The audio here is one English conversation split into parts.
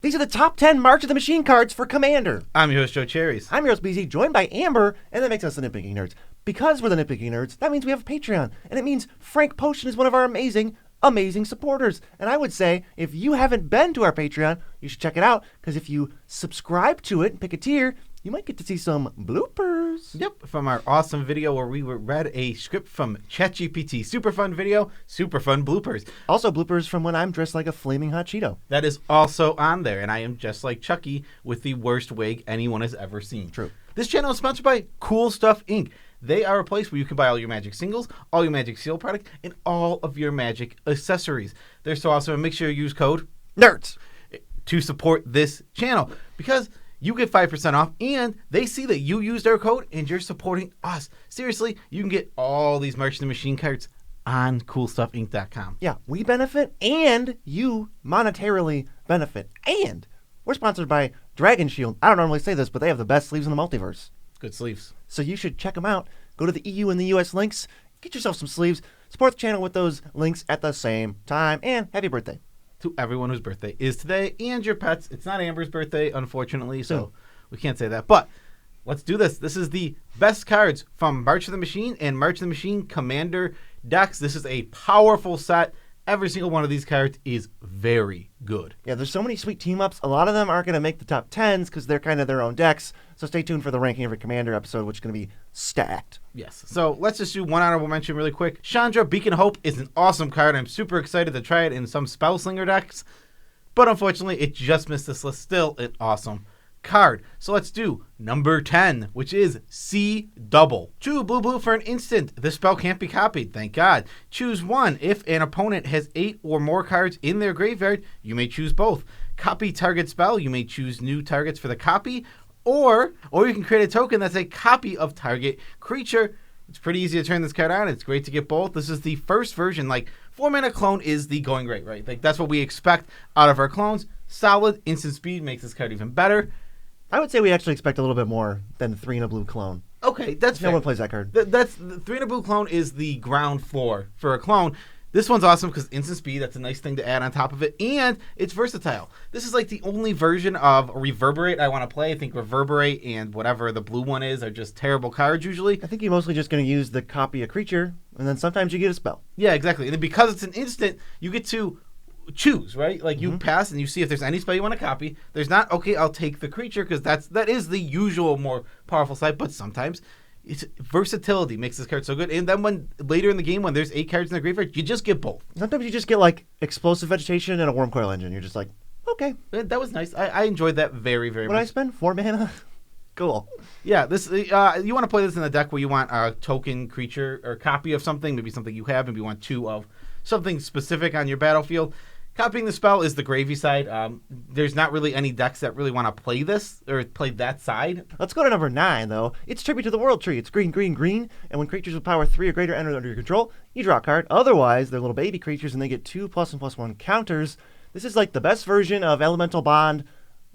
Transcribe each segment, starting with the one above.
These are the top 10 March of the Machine cards for Commander. I'm your host, Joe Cherries. I'm your host, BZ, joined by Amber, and that makes us the Nitpicking Nerds. Because we're the Nitpicking Nerds, that means we have a Patreon, and it means Frank Potion is one of our amazing supporters. And I would say, if you haven't been to our Patreon, you should check it out, because if you subscribe to it and pick a tier, you might get to see some bloopers. Yep, from our awesome video where we read a script from ChatGPT. Super fun video, super fun bloopers. Also bloopers from when I'm dressed like a flaming hot Cheeto. That is also on there, and I am just like Chucky with the worst wig anyone has ever seen. True. This channel is sponsored by Cool Stuff Inc. They are a place where you can buy all your Magic singles, all your Magic Seal product, and all of your Magic accessories. They're so awesome, and make sure you use code NERDS to support this channel, because you get 5% off, and they see that you used our code, and you're supporting us. Seriously, you can get all these March of the Machine cards on CoolStuffInc.com. Yeah, we benefit, and you monetarily benefit. And we're sponsored by Dragon Shield. I don't normally say this, but they have the best sleeves in the multiverse. Good sleeves. So you should check them out. Go to the EU and the US links. Get yourself some sleeves. Support the channel with those links at the same time. And happy birthday to everyone whose birthday is today, and your pets. It's not Amber's birthday, unfortunately, so we can't say that. But let's do this. This is the best cards from March of the Machine and March of the Machine Commander decks. This is a powerful set. Every single one of these cards is very good. Yeah, there's so many sweet team-ups. A lot of them aren't going to make the top 10s because they're kind of their own decks. So stay tuned for the Ranking Every Commander episode, which is going to be stacked. Yes. So let's just do one honorable mention really quick. Chandra, Beacon of Hope is an awesome card. I'm super excited to try it in some Spellslinger decks. But unfortunately, it just missed this list. Still an awesome card. So let's do number 10, which is C Double. 2 blue for an instant. This spell can't be copied, thank God. Choose one. If an opponent has 8 or more cards in their graveyard, you may choose both. Copy target spell. You may choose new targets for the copy, or you can create a token that's a copy of target creature. It's pretty easy to turn this card on. It's great to get both. This is the first version. Like, 4-mana clone is the going rate, right? Like, that's what we expect out of our clones. Solid instant speed makes this card even better. I would say we actually expect a little bit more than 3 in a blue clone. Okay, that's fair. No one plays that card. That's the 3 in a blue clone is the ground floor for a clone. This one's awesome because instant speed, that's a nice thing to add on top of it, and it's versatile. This is like the only version of Reverberate I want to play. I think Reverberate and whatever the blue one is are just terrible cards usually. I think you're mostly just going to use the copy a creature, and then sometimes you get a spell. Yeah, exactly. And then because it's an instant, you get to choose, right? Like you pass and you see if there's any spell you want to copy. There's not, okay, I'll take the creature, because that is the usual more powerful side, but sometimes it's versatility makes this card so good. And then when later in the game when there's 8 cards in the graveyard, you just get both. Sometimes you just get like Explosive Vegetation and a Worm Coil Engine. You're just like, okay. That was nice. I enjoyed that very, very much. What I spend? 4 mana? Cool. Yeah, this you want to play this in a deck where you want a token creature or copy of something, maybe something you have, maybe you want 2 of something specific on your battlefield. Copying the spell is the gravy side. There's not really any decks that really want to play this or play that side. Let's go to number 9, though. It's Tribute to the World Tree. It's green, green, green, and when creatures with power 3 or greater enter under your control, you draw a card. Otherwise, they're little baby creatures, and they get 2 +1/+1 counters. This is like the best version of Elemental Bond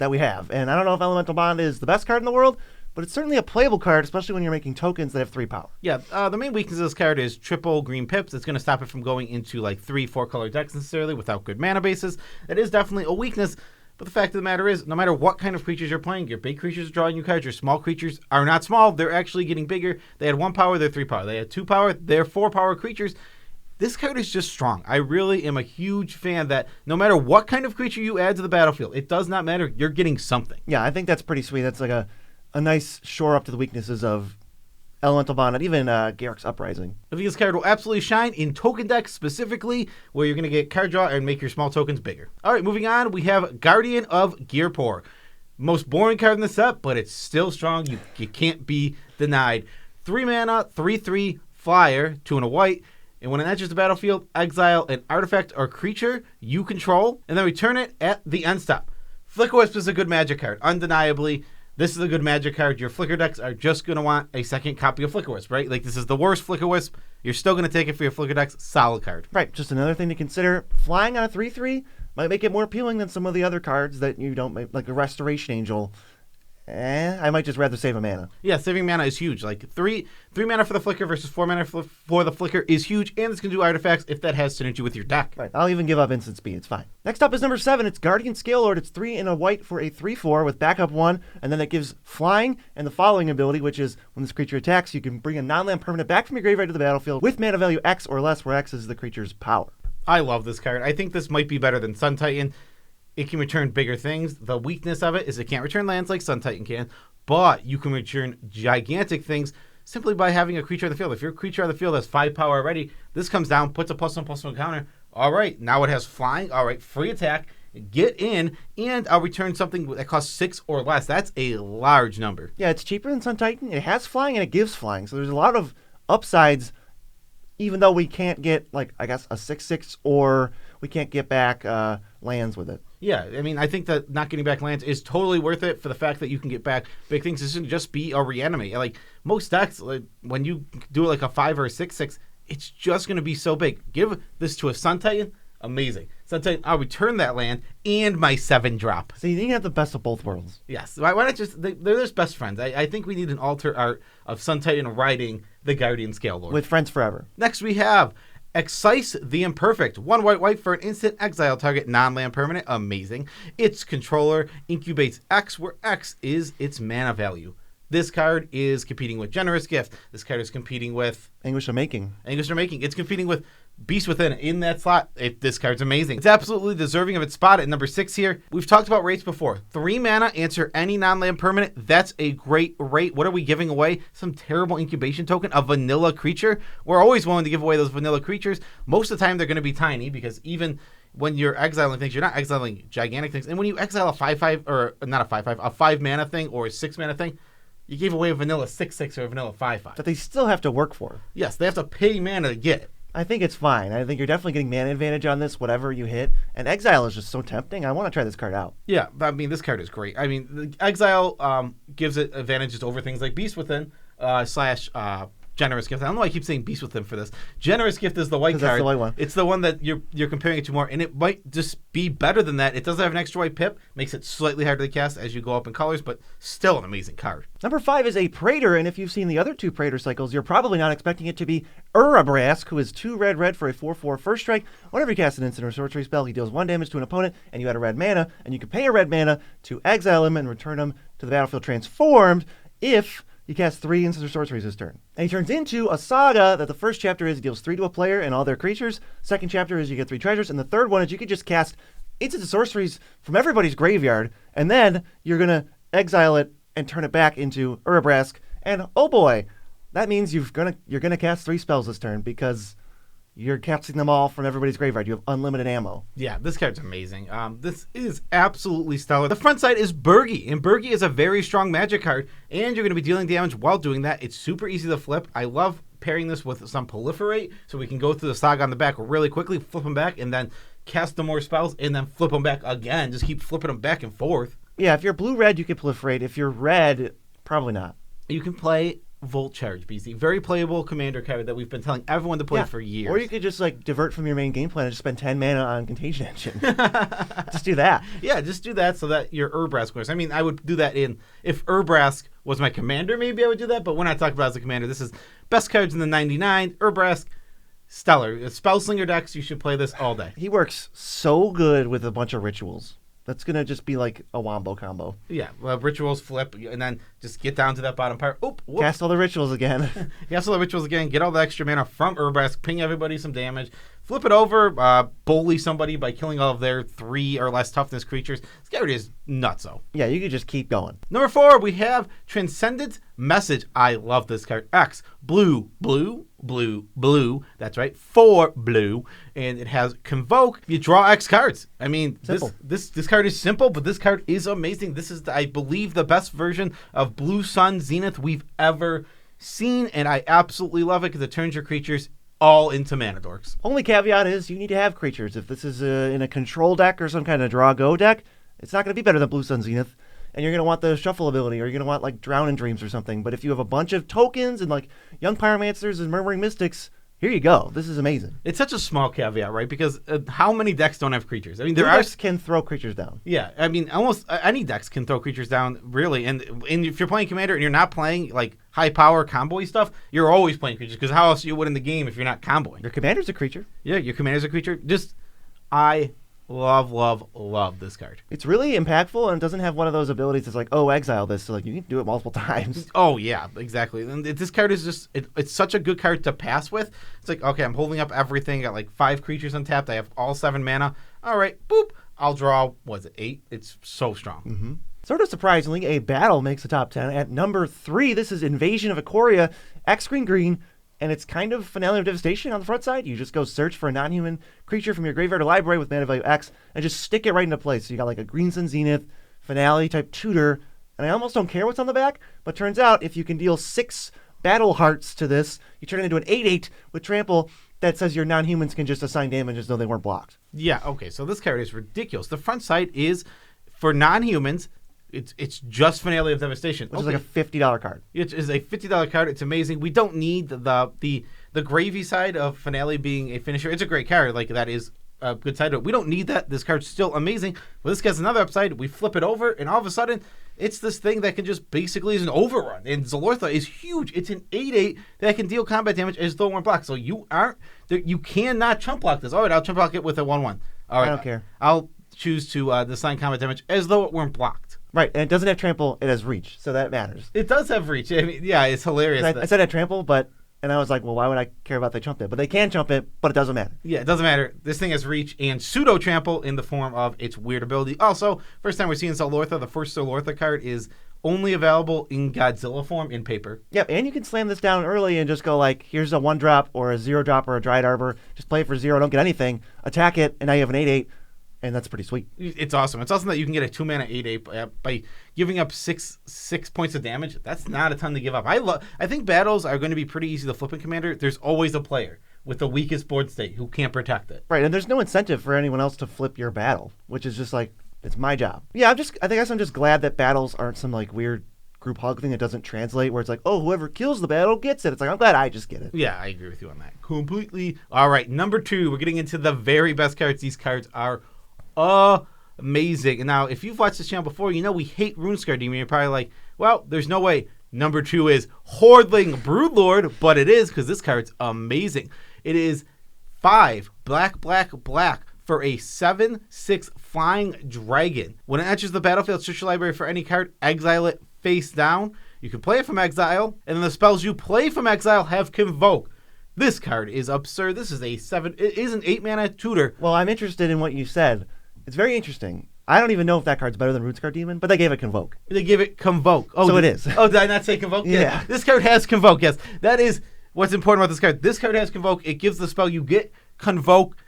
that we have. And I don't know if Elemental Bond is the best card in the world, but it's certainly a playable card, especially when you're making tokens that have 3 power. Yeah, the main weakness of this card is triple green pips. It's going to stop it from going into like 3-4 color decks necessarily without good mana bases. That is definitely a weakness, but the fact of the matter is, no matter what kind of creatures you're playing, your big creatures are drawing you cards, your small creatures are not small, they're actually getting bigger. They had 1 power, they're 3 power. They had 2 power, they're 4 power creatures. This card is just strong. I really am a huge fan that no matter what kind of creature you add to the battlefield, it does not matter, you're getting something. Yeah, I think that's pretty sweet. That's like a nice shore up to the weaknesses of Elemental Bond and even Garruk's Uprising. I think this card will absolutely shine in token decks specifically, where you're going to get card draw and make your small tokens bigger. All right, moving on, we have Guardian of Gearpore. Most boring card in the set, but it's still strong. You can't be denied. 3 mana, 3/3 flyer, 2 and a white. And when it enters the battlefield, exile an artifact or creature you control, and then return it at the end step. Flickerwisp is a good magic card, undeniably. This is a good magic card. Your Flicker decks are just going to want a second copy of Flickerwisp, right? Like, this is the worst Flickerwisp. You're still going to take it for your Flicker decks. Solid card. Right. Just another thing to consider. Flying on a 3/3 might make it more appealing than some of the other cards that you don't make, like a Restoration Angel. I might just rather save a mana. Yeah, saving mana is huge. Like three mana for the flicker versus 4 mana for the flicker is huge, and it's going to do artifacts if that has synergy with your deck. Right, I'll even give up instant speed. It's fine. Next up is number 7. It's Guardian Scalelord. It's 3 and a white for a 3/4 with backup 1, and then it gives flying and the following ability, which is when this creature attacks, you can bring a non-land permanent back from your graveyard to the battlefield with mana value X or less, where X is the creature's power. I love this card. I think this might be better than Sun Titan. It can return bigger things. The weakness of it is it can't return lands like Sun Titan can, but you can return gigantic things simply by having a creature on the field. If your creature on the field has 5 power already, this comes down, puts a +1/+1 counter. All right, now it has flying. All right, free attack. Get in, and I'll return something that costs 6 or less. That's a large number. Yeah, it's cheaper than Sun Titan. It has flying and it gives flying, so there's a lot of upsides, even though we can't get, like, I guess, a 6/6 or we can't get back lands with it. Yeah, I mean, I think that not getting back lands is totally worth it for the fact that you can get back big things. This shouldn't just be a reanimate. Like, most decks, like, when you do like a 5 or a 6/6, it's just going to be so big. Give this to a Sun Titan, amazing. Sun Titan, I'll return that land and my 7-drop. So you have the best of both worlds. Yes. Why not just, they're just best friends. I think we need an alter art of Sun Titan riding the Guardian Scalelord. With friends forever. Next we have Excise the Imperfect. 1 white for an instant exile target non-land permanent. Amazing. Its controller incubates X, where X is its mana value. This card is competing with Generous Gift. This card is competing with Anguish of Making. It's competing with Beast Within in that slot. This card's amazing. It's absolutely deserving of its spot at number 6 here. We've talked about rates before. 3 mana, answer any non-land permanent. That's a great rate. What are we giving away? Some terrible incubation token, a vanilla creature. We're always willing to give away those vanilla creatures. Most of the time they're going to be tiny, because even when you're exiling things, you're not exiling gigantic things. And when you exile a 5/5, or not a 5/5, a 5 mana thing or a 6 mana thing, you gave away a vanilla 6/6 or a vanilla 5/5. That they still have to work for. Yes, they have to pay mana to get it. I think it's fine. I think you're definitely getting mana advantage on this, whatever you hit. And Exile is just so tempting. I want to try this card out. Yeah, I mean, this card is great. I mean, the Exile gives it advantages over things like Beast Within / Generous Gift. I don't know why I keep saying Beast Within for this. Generous Gift is the white card. That's the white one. It's the one that you're comparing it to more, and it might just be better than that. It does have an extra white pip, makes it slightly harder to cast as you go up in colors, but still an amazing card. Number 5 is a Praetor, and if you've seen the other 2 Praetor cycles, you're probably not expecting it to be Urabrask, who is 2 red for a 4/4 first strike. Whenever you cast an instant or sorcery spell, he deals 1 damage to an opponent, and you add a red mana, and you can pay a red mana to exile him and return him to the battlefield transformed if you cast 3 instant or sorceries this turn. And he turns into a saga that the first chapter is he deals 3 to a player and all their creatures. Second chapter is you get 3 treasures. And the third one is you could just cast instant sorceries from everybody's graveyard, and then you're going to exile it and turn it back into Urabrask. And oh boy, that means you're gonna cast 3 spells this turn because you're casting them all from everybody's graveyard. You have unlimited ammo. Yeah, this card's amazing. This is absolutely stellar. The front side is Burgi, and Burgi is a very strong magic card, and you're going to be dealing damage while doing that. It's super easy to flip. I love pairing this with some Proliferate, so we can go through the saga on the back really quickly, flip them back, and then cast the more spells, and then flip them back again. Just keep flipping them back and forth. Yeah, if you're blue-red, you can Proliferate. If you're red, probably not. You can play Volt Charge, BC. Very playable commander card that we've been telling everyone to play for years. Or you could just divert from your main game plan and just spend 10 mana on Contagion Engine. Just do that. Yeah, just do that so that your Urabrask works. I mean, I would do that if Urabrask was my commander, maybe I would do that, but when I talk about it as a commander, this is best cards in the 99. Urabrask, stellar. Spellslinger decks, you should play this all day. He works so good with a bunch of rituals. That's going to just be like a wombo combo. Yeah, well, rituals flip, and then just get down to that bottom part. Oop, whoop. Cast all the rituals again. Cast all the rituals again, get all the extra mana from Urabrask, ping everybody some damage, flip it over, bully somebody by killing all of their 3 or less toughness creatures. This card is nutso. Yeah, you could just keep going. Number 4, we have Transcendent Message. I love this card. X, blue. That's right, 4 blue, and it has Convoke. You draw X cards. I mean, this card is simple, but this card is amazing. This is, I believe, the best version of Blue Sun Zenith we've ever seen, and I absolutely love it because it turns your creatures all into mana dorks. Only caveat is you need to have creatures. If this is in a control deck or some kind of draw-go deck, it's not going to be better than Blue Sun Zenith. And you're going to want the shuffle ability, or you're going to want Drown in Dreams or something. But if you have a bunch of tokens and Young Pyromancers and Murmuring Mystics, here you go. This is amazing. It's such a small caveat, right? Because how many decks don't have creatures? I mean, Blue there are. decks can throw creatures down. Yeah, I mean, almost any decks can throw creatures down, really. And if you're playing Commander and you're not playing like high power combo stuff, you're always playing creatures. Because how else do you win in the game if you're not comboing? Your Commander's a creature. Yeah, your Commander's a creature. I love this card. It's really impactful and it doesn't have one of those abilities that's like, oh, exile this. So like you can do it multiple times. Oh yeah, exactly. And this card is just it's such a good card to pass with. It's like, okay, I'm holding up everything. Got like 5 creatures untapped. I have all 7 mana. All right, boop. I'll draw. Was it 8? It's so strong. Mm-hmm. Sort of surprisingly, a battle makes the top 10 at number 3. This is Invasion of Ikoria, X green. And it's kind of Finale of Devastation on the front side. You just go search for a non-human creature from your graveyard or library with mana value X and just stick it right into place. So you got like a Green Sun Zenith, Finale type tutor, and I almost don't care what's on the back, but turns out if you can deal 6 battle hearts to this, you turn it into an 8/8 with trample that says your non-humans can just assign damage as though they weren't blocked. Yeah, okay, so this card is ridiculous. The front side is for non-humans. It's just Finale of Devastation. Which is like a $50 card. It is a $50 card. It's amazing. We don't need the gravy side of Finale being a finisher. It's a great card. Like, that is a good side to it. We don't need that. This card's still amazing. But this gets another upside. We flip it over, and all of a sudden, it's this thing that can just basically is an overrun. And Zalortha is huge. It's an 8/8 that can deal combat damage as though it weren't blocked. So you cannot chump block this. All right, I'll chump block it with a 1/1. All right, I don't care. I'll choose to assign combat damage as though it weren't blocked. Right, and it doesn't have trample, it has reach, so that matters. It does have reach. I mean, yeah, it's hilarious. I said it had trample, and I was like, well, why would I care about they chump it? But they can chump it, but it doesn't matter. Yeah, it doesn't matter. This thing has reach and pseudo trample in the form of its weird ability. Also, first time we're seeing Zalortha, the first Zalortha card is only available in Godzilla form in paper. Yep, and you can slam this down early and just go like, here's a 1-drop or a 0-drop or a Dried Arbor. Just play it for 0, don't get anything. Attack it, and now you have an 8/8. And that's pretty sweet. It's awesome. It's awesome that you can get a 2-mana 8/8 by giving up six points of damage. That's not a ton to give up. I think battles are going to be pretty easy to flip in Commander. There's always a player with the weakest board state who can't protect it. Right, and there's no incentive for anyone else to flip your battle, which is just like, it's my job. Yeah, I guess I'm just glad that battles aren't some like weird group hug thing that doesn't translate where it's like, oh, whoever kills the battle gets it. It's like, I'm glad I just get it. Yeah, I agree with you on that completely. All right, number 2, we're getting into the very best cards. These cards are amazing. And now, if you've watched this channel before, you know we hate Runescar Demon. You're probably like, well, there's no way. Number 2 is Hordling Broodlord, but it is because this card's amazing. It is 5 black for a 7/6 flying dragon. When it enters the battlefield, search your library for any card, exile it face down. You can play it from exile, and then the spells you play from exile have Convoke. This card is absurd. This is it is an 8-mana tutor. Well, I'm interested in what you said. It's very interesting. I don't even know if that card's better than Runescar Demon, but they gave it Convoke. They give it Convoke. Oh, so it is. Oh, did I not say Convoke? Yeah. This card has Convoke, yes. That is what's important about this card. This card has Convoke. It gives the spell you get Convoke.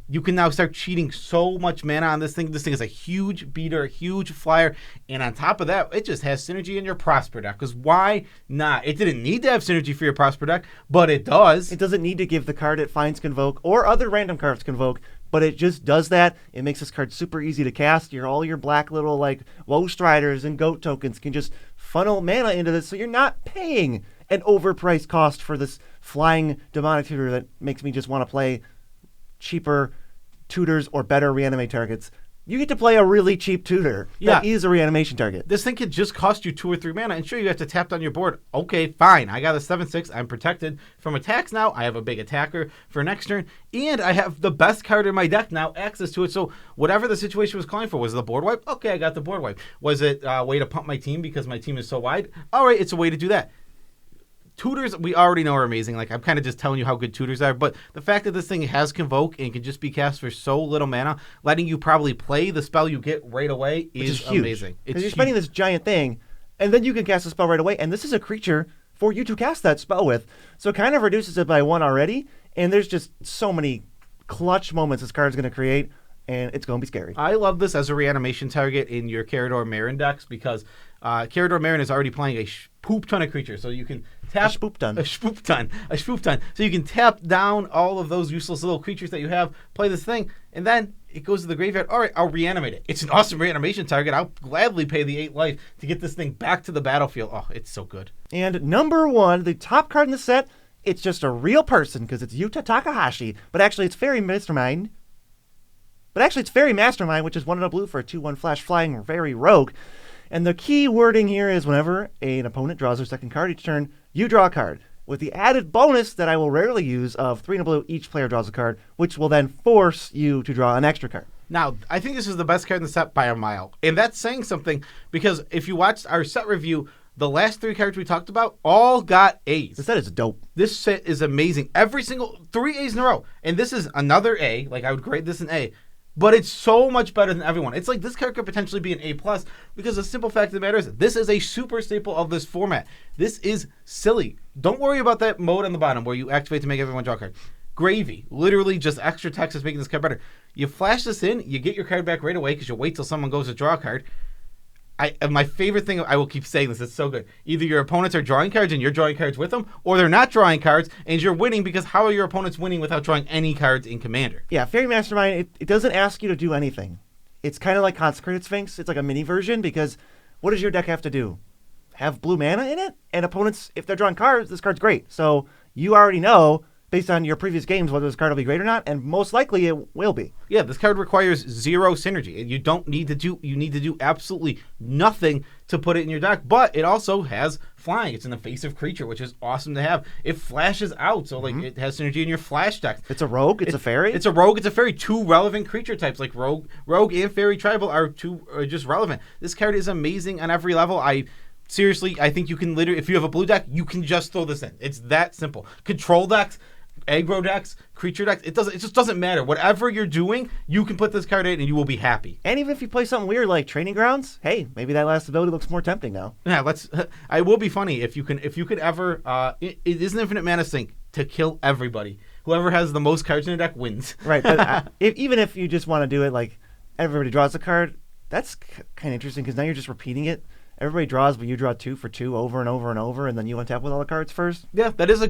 You can now start cheating so much mana on this thing. This thing is a huge beater, a huge flyer. And on top of that, it just has synergy in your Prosper deck. Because why not? It didn't need to have synergy for your Prosper deck, but it does. It doesn't need to give the card it finds Convoke or other random cards Convoke, but it just does that. It makes this card super easy to cast. All your black little like Woe Striders and Goat tokens can just funnel mana into this, so you're not paying an overpriced cost for this flying demonic tutor that makes me just want to play cheaper tutors or better reanimate targets. You get to play a really cheap tutor that is a reanimation target. This thing could just cost you 2 or 3 mana, and sure, you have to tap down your board. Okay, fine. I got a 7/6. I'm protected from attacks now. I have a big attacker for next turn, and I have the best card in my deck now, access to it. So whatever the situation was calling for, was it the board wipe? Okay, I got the board wipe. Was it a way to pump my team because my team is so wide? All right, it's a way to do that. Tutors, we already know are amazing. Like, I'm kind of just telling you how good tutors are, but the fact that this thing has Convoke and can just be cast for so little mana, letting you probably play the spell you get right away is huge. Amazing. Because you're spending this giant thing, and then you can cast a spell right away, and this is a creature for you to cast that spell with. So it kind of reduces it by 1 already, and there's just so many clutch moments this card's going to create, and it's going to be scary. I love this as a reanimation target in your Carador Marin decks because Carador Marin is already playing a poop ton of creatures, so you can tap a spoop ton. So you can tap down all of those useless little creatures that you have, play this thing, and then it goes to the graveyard. All right, I'll reanimate it. It's an awesome reanimation target. I'll gladly pay the 8 life to get this thing back to the battlefield. Oh, it's so good. And number 1, the top card in the set, it's just a real person because it's Yuta Takahashi, but actually it's Fairy Mastermind. Which is 1 in a blue for a 2/1 flash flying fairy rogue. And the key wording here is whenever an opponent draws their second card each turn, you draw a card. With the added bonus that I will rarely use of 3 in a blue, each player draws a card, which will then force you to draw an extra card. Now, I think this is the best card in the set by a mile. And that's saying something because if you watched our set review, the last 3 cards we talked about all got A's. This set is dope. This set is amazing. Every single 3 A's in a row. And this is another A. Like, I would grade this an A. But it's so much better than everyone. It's like this card could potentially be an A+ because the simple fact of the matter is this is a super staple of this format. This is silly. Don't worry about that mode on the bottom where you activate to make everyone draw a card. Gravy. Literally just extra text is making this card better. You flash this in, you get your card back right away because you wait till someone goes to draw a card. My favorite thing, I will keep saying this, it's so good. Either your opponents are drawing cards and you're drawing cards with them, or they're not drawing cards and you're winning because how are your opponents winning without drawing any cards in Commander? Yeah, Fairy Mastermind, it doesn't ask you to do anything. It's kind of like Consecrated Sphinx. It's like a mini version because what does your deck have to do? Have blue mana in it? And opponents, if they're drawing cards, this card's great. So you already know, based on your previous games, whether this card will be great or not, and most likely it will be. Yeah, this card requires 0 synergy. You don't need to do absolutely nothing to put it in your deck, but it also has flying. It's an evasive creature, which is awesome to have. It flashes out, so like it has synergy in your flash deck. It's a rogue, it's a fairy. It's a rogue, it's a fairy. 2 relevant creature types, like rogue and fairy tribal are just relevant. This card is amazing on every level. Seriously, I think you can literally, if you have a blue deck, you can just throw this in. It's that simple. Control decks, aggro decks, creature decks, it just doesn't matter. Whatever you're doing, you can put this card in and you will be happy. And even if you play something weird like Training Grounds, hey, maybe that last ability looks more tempting now. Yeah, I will be funny if you could ever it is an infinite mana sink to kill everybody. Whoever has the most cards in their deck wins. Right, but even if you just want to do it like everybody draws a card, that's kind of interesting because now you're just repeating it. Everybody draws, but you draw 2 for 2 over and over and over, and then you untap with all the cards first. Yeah, that is a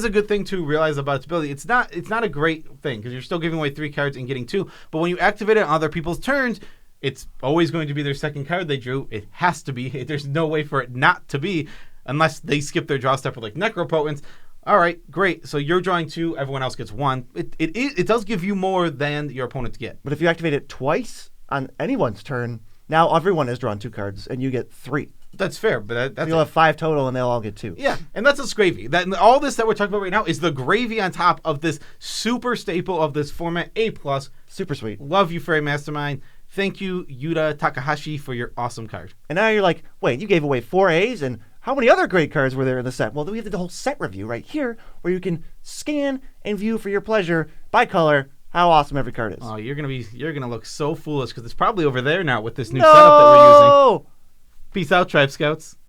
good thing to realize about its ability. It's not a great thing because you're still giving away 3 cards and getting 2. But when you activate it on other people's turns, it's always going to be their second card they drew. It has to be. There's no way for it not to be unless they skip their draw step with like Necropotence. All right, great. So you're drawing 2, everyone else gets 1. It does give you more than your opponents get. But if you activate it twice on anyone's turn, now everyone has drawn 2 cards, and you get 3. That's fair, but that's you'll have 5 total, and they'll all get 2. Yeah, and that's just gravy. All this that we're talking about right now is the gravy on top of this super staple of this format, A+. Super sweet. Love you, Fairy Mastermind. Thank you, Yuta Takahashi, for your awesome card. And now you're like, wait, you gave away 4 A's, and how many other great cards were there in the set? Well, we have the whole set review right here, where you can scan and view for your pleasure by color how awesome every card is. Oh, you're gonna look so foolish because it's probably over there now with this new setup that we're using. Peace out, Tribe Scouts.